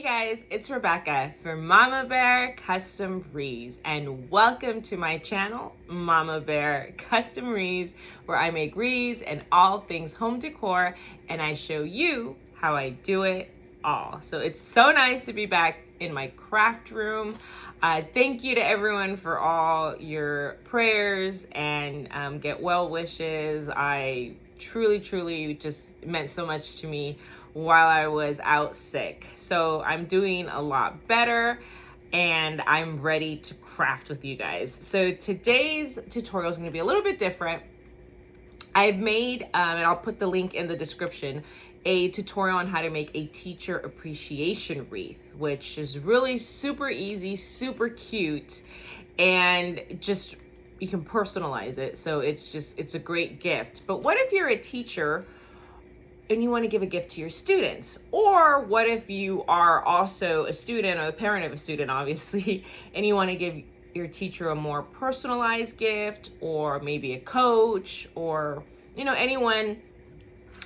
guys, it's Rebecca for Mama Bear Custom Rees, and welcome to my channel, Mama Bear Custom Rees, where I make rees and all things home decor, and I show you how I do it all. So it's so nice to be back in my craft room. Thank you to everyone for all your prayers and get well wishes. I truly just meant so much to me while I was out sick. So I'm doing a lot better and I'm ready to craft with you guys. So today's tutorial is going to be a little bit different. I've made, and I'll put the link in the description, a tutorial on how to make a teacher appreciation wreath, which is really super easy, super cute, and just you can personalize it. So it's a great gift. But what if you're a teacher and you want to give a gift to your students? Or what if you are also a student or the parent of a student, obviously, and you want to give your teacher a more personalized gift, or maybe a coach, or anyone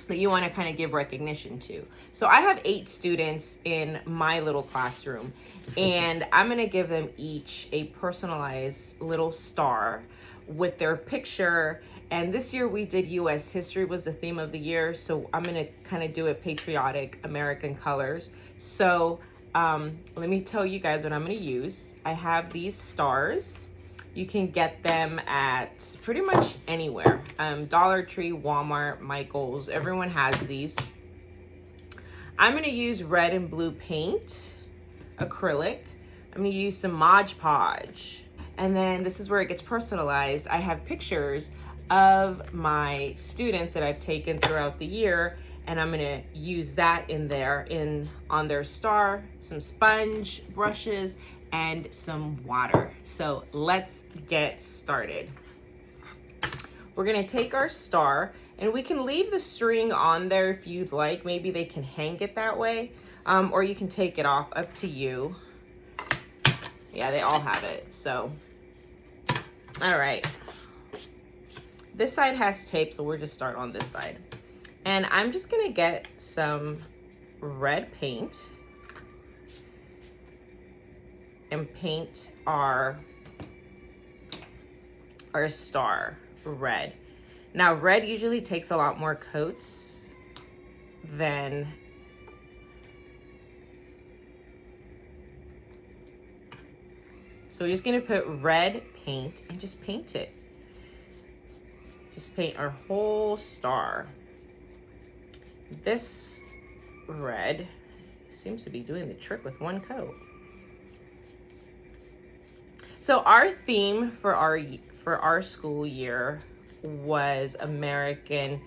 that you want to kind of give recognition to. So I have 8 students in my little classroom, and I'm going to give them each a personalized little star with their picture. And this year we did U.S. history was the theme of the year, so I'm going to kind of do it patriotic American colors. So let me tell you guys what I'm going to use. I have these stars. You can get them at pretty much anywhere. Dollar Tree, Walmart, Michael's, everyone has these. I'm going to use red and blue paint, acrylic. I'm going to use some Mod Podge. And then this is where it gets personalized. I have pictures of my students that I've taken throughout the year, and I'm gonna use that in there on their star, some sponge brushes, and some water. So let's get started. We're gonna take our star, and we can leave the string on there if you'd like. Maybe they can hang it that way, or you can take it off, up to you. Yeah, they all have it, so. All right. This side has tape, so we'll just start on this side. And I'm just gonna get some red paint and paint our star red. Now, red usually takes a lot more coats than so we're just gonna put red paint and just paint it. Just paint our whole star. This red seems to be doing the trick with one coat. So our theme for our school year was American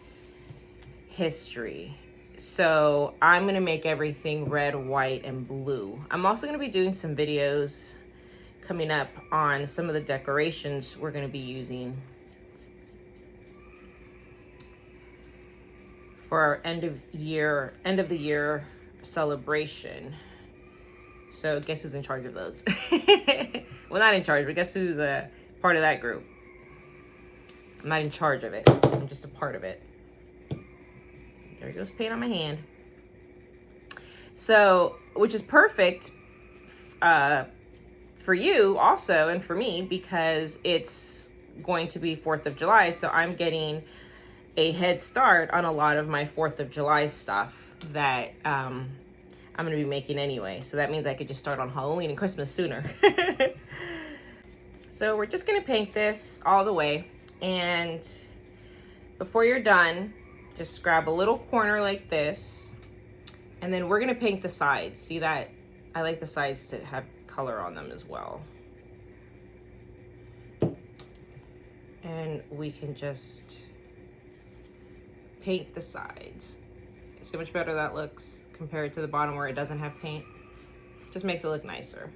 history. So I'm gonna make everything red, white, and blue. I'm also gonna be doing some videos coming up on some of the decorations we're gonna be using for our end of the year celebration. So guess who's in charge of those? Well, not in charge, but guess who's a part of that group? I'm not in charge of it. I'm just a part of it. There goes paint on my hand. So, which is perfect for you also, and for me, because it's going to be 4th of July. So I'm getting a head start on a lot of my 4th of July stuff that I'm gonna be making anyway. So that means I could just start on Halloween and Christmas sooner. So we're just gonna paint this all the way. And before you're done, just grab a little corner like this. And then we're gonna paint the sides. See that? I like the sides to have color on them as well. And we can just paint the sides. See how much better that looks compared to the bottom where it doesn't have paint. Just makes it look nicer.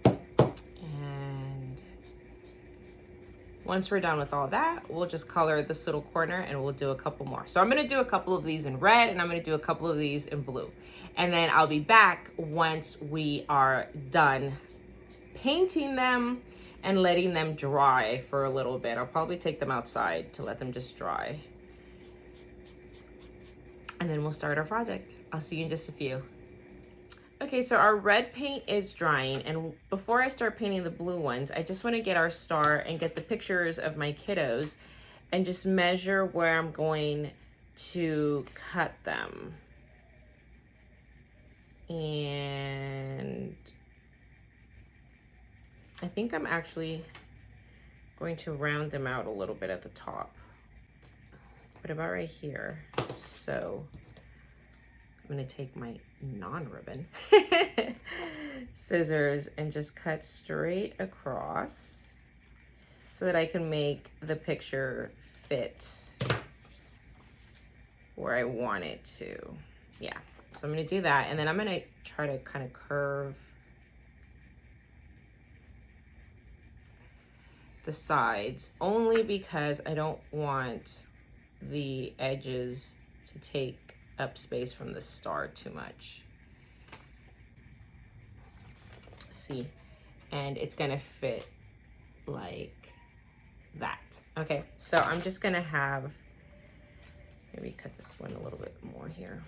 And once we're done with all that, we'll just color this little corner and we'll do a couple more. So I'm gonna do a couple of these in red, and I'm gonna do a couple of these in blue. And then I'll be back once we are done painting them and letting them dry for a little bit. I'll probably take them outside to let them just dry. And then we'll start our project. I'll see you in just a few. Okay, so our red paint is drying, and before I start painting the blue ones, I just want to get our star and get the pictures of my kiddos and just measure where I'm going to cut them. And I think I'm actually going to round them out a little bit at the top. What about right here? So I'm gonna take my non-ribbon scissors and just cut straight across so that I can make the picture fit where I want it to. Yeah, so I'm gonna do that, and then I'm gonna try to kind of curve the sides, only because I don't want the edges to take up space from the star too much. See, and it's gonna fit like that. Okay, so I'm just gonna have, maybe cut this one a little bit more here.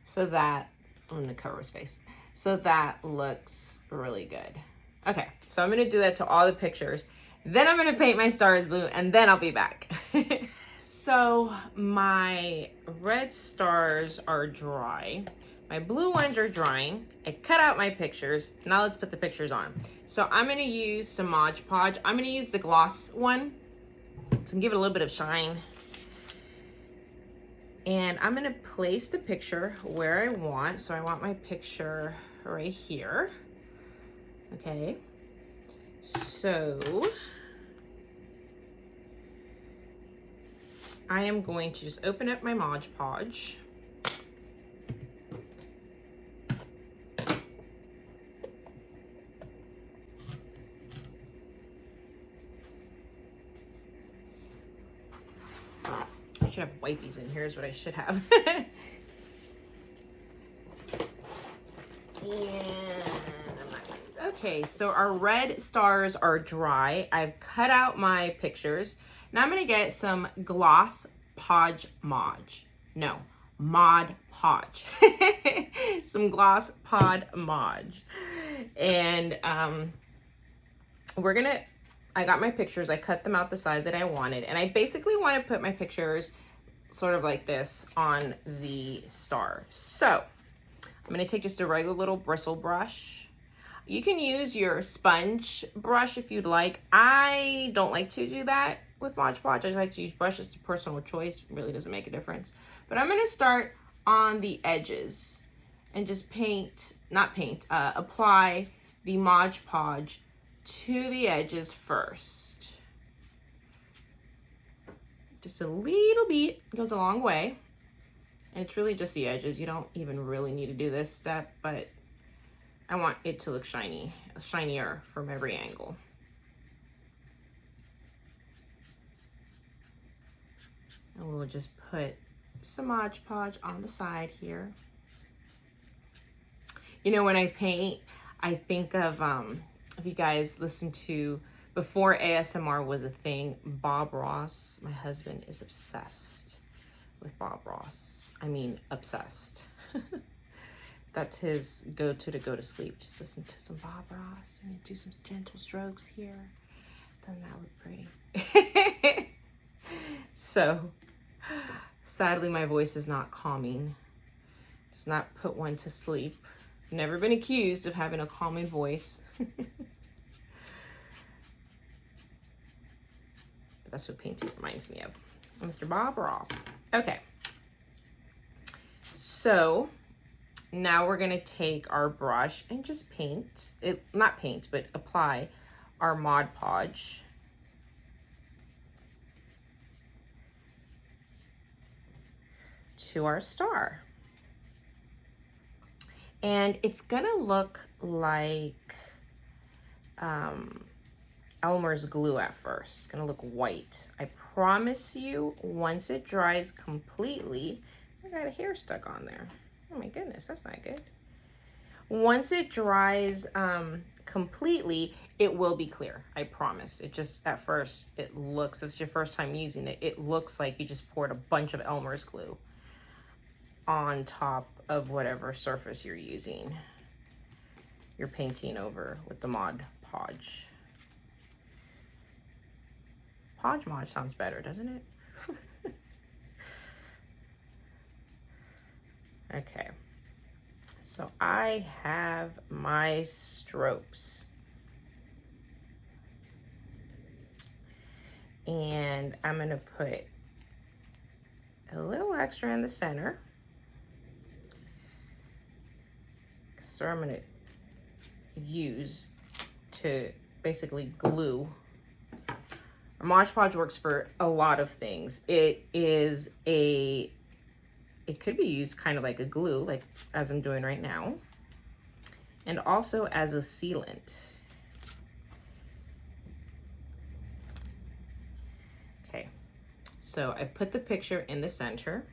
So that, I'm gonna cover his face. So that looks really good. Okay, so I'm gonna do that to all the pictures. Then I'm gonna paint my stars blue, and then I'll be back. So my red stars are dry. My blue ones are drying. I cut out my pictures. Now let's put the pictures on. So I'm gonna use some Mod Podge. I'm gonna use the gloss one to give it a little bit of shine. And I'm gonna place the picture where I want. So I want my picture right here. Okay, so I am going to just open up my Mod Podge. I should have wipies in here is what I should have. Okay, so our red stars are dry. I've cut out my pictures. Now I'm gonna get some gloss Podge Mod. No, Mod Podge. Some gloss Pod Mod. And I got my pictures, I cut them out the size that I wanted, and I basically want to put my pictures sort of like this on the star. So I'm going to take just a regular little bristle brush. You can use your sponge brush if you'd like. I don't like to do that with Mod Podge. I just like to use brushes. It's a personal choice. It really doesn't make a difference. But I'm going to start on the edges and just apply the Mod Podge to the edges first. Just a little bit goes a long way. And it's really just the edges. You don't even really need to do this step, but I want it to look shinier from every angle. And we'll just put some Mod Podge on the side here. You know, when I paint, I think of, if you guys listen to, before ASMR was a thing, Bob Ross. My husband is obsessed with Bob Ross. I mean, obsessed. That's his go-to to go to sleep. Just listen to some Bob Ross and do some gentle strokes here. Doesn't that look pretty? So, sadly, my voice is not calming. Does not put one to sleep. Never been accused of having a calming voice. But that's what painting reminds me of. Mr. Bob Ross. Okay. So now we're gonna take our brush and just paint it, not paint, but apply our Mod Podge. To our star. And it's gonna look like Elmer's glue at first. It's gonna look white. I promise you, once it dries completely, I got a hair stuck on there. Oh my goodness, that's not good. Once it dries completely, it will be clear, I promise. It just, at first, it looks, it's your first time using it, it looks like you just poured a bunch of Elmer's glue on top of whatever surface you're using. You're painting over with the Mod Podge. Podge Mod sounds better, doesn't it? Okay. So I have my strokes. And I'm going to put a little extra in the center. So I'm going to use to basically glue. Mod Podge works for a lot of things. It could be used kind of like a glue, like as I'm doing right now, and also as a sealant. Okay, so I put the picture in the center.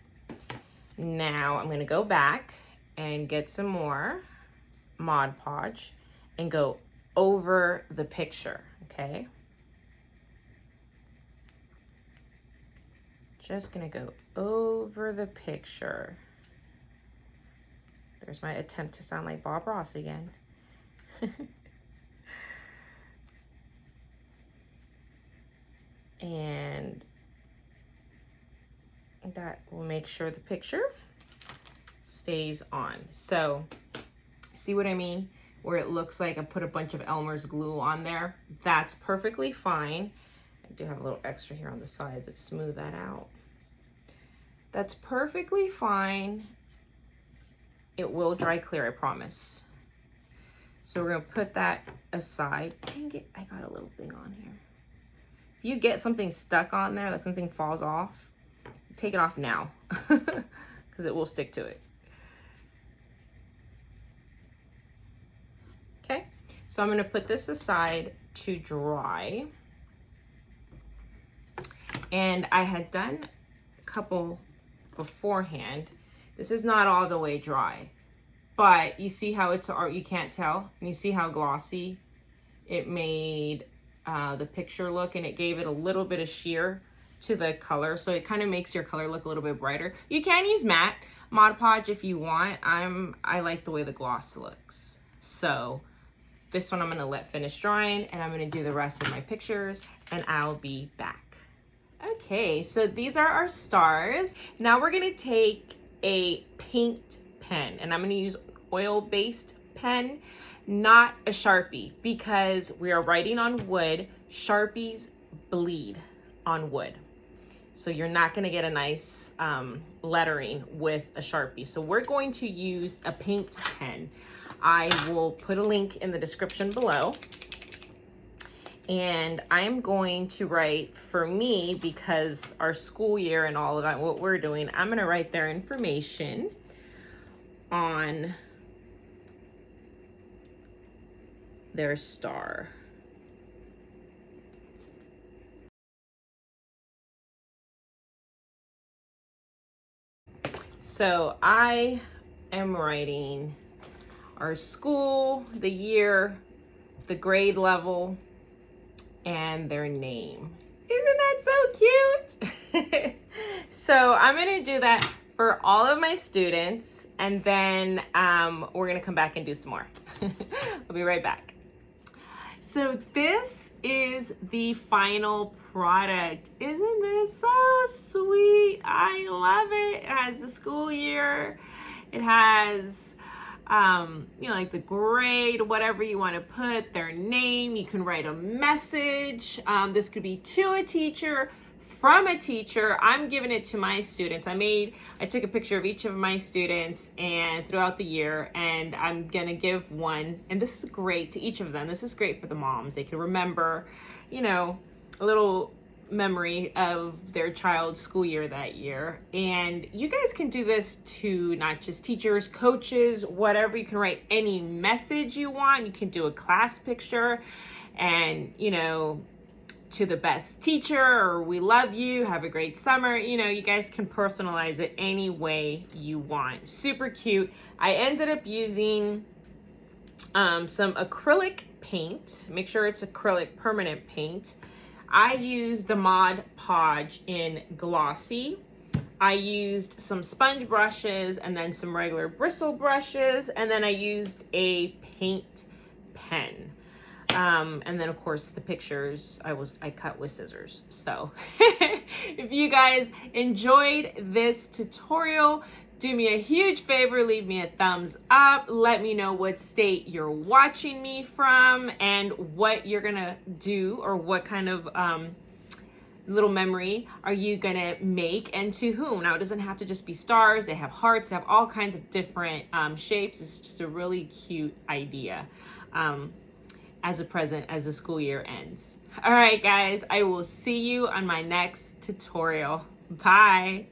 Now I'm gonna go back and get some more Mod Podge and go over the picture, okay? Just gonna go over the picture. There's my attempt to sound like Bob Ross again. And that will make sure the picture stays on. So, see what I mean? Where it looks like I put a bunch of Elmer's glue on there. That's perfectly fine. I do have a little extra here on the sides to smooth that out. That's perfectly fine. It will dry clear, I promise. So we're gonna put that aside. Dang it, I got a little thing on here. If you get something stuck on there, like something falls off, take it off now, because it will stick to it. Okay, so I'm gonna put this aside to dry. And I had done a couple beforehand. This is not all the way dry, but you see how it's art, you can't tell, and you see how glossy it made the picture look, and it gave it a little bit of sheer to the color, so it kind of makes your color look a little bit brighter. You can use matte Mod Podge if you want. I like the way the gloss looks, so this one I'm gonna let finish drying, and I'm gonna do the rest of my pictures, and I'll be back. Okay, so these are our stars. Now we're gonna take a paint pen, and I'm gonna use oil-based pen, not a Sharpie, because we are writing on wood. Sharpies bleed on wood. So you're not gonna get a nice lettering with a Sharpie. So we're going to use a paint pen. I will put a link in the description below. And I'm going to write, for me, because our school year and all of that, what we're doing, I'm gonna write their information on their star. So I am writing our school, the year, the grade level, and their name. Isn't that so cute? So I'm gonna do that for all of my students, and then we're gonna come back and do some more. I'll be right back. So this is the final product. Isn't this so sweet? I love it. It has the school year. It has you know, like the grade, whatever you want to put, their name. You can write a message. This could be to a teacher, from a teacher. I'm giving it to my students. I took a picture of each of my students and throughout the year, and I'm gonna give one, and this is great to each of them. This is great for the moms. They can remember, you know, a little memory of their child's school year that year. And you guys can do this to not just teachers, coaches, whatever. You can write any message you want. You can do a class picture and, to the best teacher, or we love you, have a great summer. You guys can personalize it any way you want. Super cute. I ended up using some acrylic paint. Make sure it's acrylic permanent paint. I used the Mod Podge in glossy. I used some sponge brushes and then some regular bristle brushes, and then I used a paint pen. And then of course the pictures I cut with scissors. So if you guys enjoyed this tutorial, do me a huge favor, leave me a thumbs up. Let me know what state you're watching me from and what you're gonna do, or what kind of little memory are you gonna make, and to whom. Now, it doesn't have to just be stars. They have hearts. They have all kinds of different shapes. It's just a really cute idea as a present as the school year ends. All right, guys, I will see you on my next tutorial. Bye.